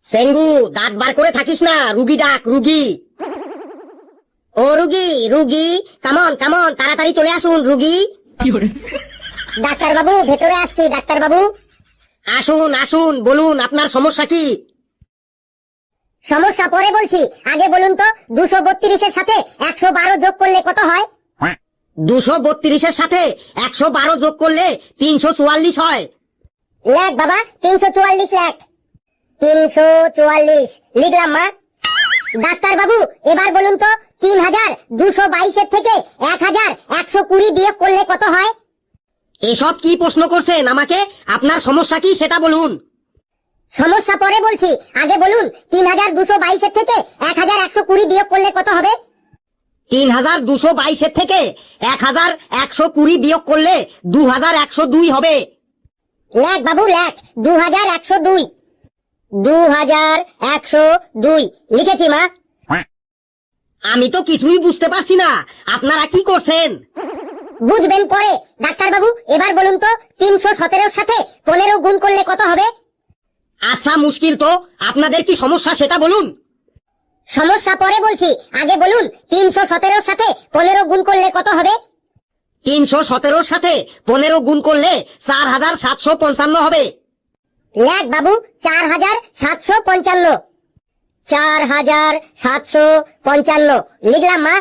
সেঙ্গু, দাঁত বার করে থাকিস না, রুগী ডাক, রুগী। ও রুগী, রুগী, কামন কামন, তাড়াতাড়ি চলে আসুন রুগী। ডাক্তার বাবু, ভেতরে আসছি ডাক্তার বাবু। আসুন আসুন, বলুন আপনার সমস্যা কি? সমস্যা পরে বলছি, আগে বলুন তো 232-এর সাথে 112 যোগ করলে কত হয়? 232-এর সাথে 112 যোগ করলে 344 হয়। লেখ বাবা, 344 লেখ। 344 লিখলাম মা। ডাক্তার বাবু, এবার বলুন তো 3222-এর থেকে 1120 বিয়োগ করলে কত হয়? এসব কি প্রশ্ন করছেন আমাকে? আপনার সমস্যা কি সেটা বলুন। সমস্যা পরে বলছি, আগে বলুন 3222-এর থেকে 1120 বিয়োগ করলে কত হবে? 3222-এর থেকে 1120 বিয়োগ করলে 2102 হবে। লেখ বাবু লেখ, 2102। 2102 লিখেছি মা। আমি তো কিছুই বুঝতে পারছি না, আপনারা কি করছেন? বুঝবেন পরে। ডাক্তার বাবু, এবার বলুন তো 317-এর সাথে 15 গুণ করলে কত হবে? আচ্ছা, মুশকিল তো, আপনাদের কি সমস্যা সেটা বলুন। সমস্যা পরে বলছি, আগে বলুন 317-এর সাথে 15 গুণ করলে কত হবে? 317-এর সাথে 15 গুণ করলে 4755 হবে। লেখ বাবু, 4755। 4755 লিখলাম মা।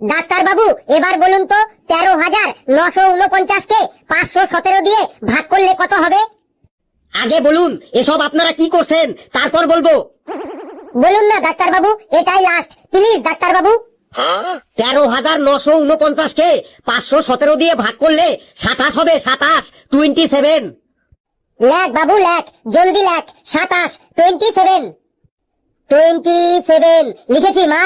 ডাক্তার বাবু, এবার বলুন তো 13,949-কে 517 দিয়ে ভাগ করলে কত হবে? আগে বলুন, এসব আপনারা কি করছেন, তারপর বলবো। বলুন না ডাক্তার বাবু, এটাই লাস্ট, প্লিজ ডাক্তার বাবু। 13,949-কে 517 দিয়ে ভাগ করলে 27 হবে, 27, 27। লেখ বাবু লেখ, জলদি লেখ, 27, 27। 27 লিখেছি মা।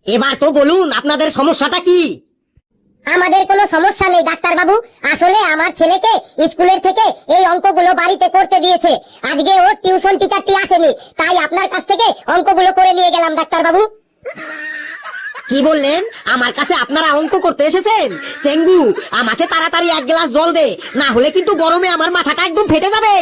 এবার তো বলুন আপনাদের সমস্যাটা কি? আমাদের কোনো সমস্যা নেই ডাক্তার বাবু, আসলে আমার ছেলেকে স্কুলের থেকে এই অঙ্কগুলো বাড়িতে করতে দিয়েছে। আজকে ওর টিউশন টিচারটি আসেনি, তাই আপনার কাছ থেকে অঙ্কগুলো করে নিয়ে গেলাম ডাক্তার বাবু। কি বললেন? আমার কাছে আপনারা অঙ্ক করতে এসেছেন? সেঙ্গু, আমাকে তাড়াতাড়ি এক গ্লাস জল দে, না হলে কিন্তু গরমে আমার মাথাটা একদম ফেটে যাবে।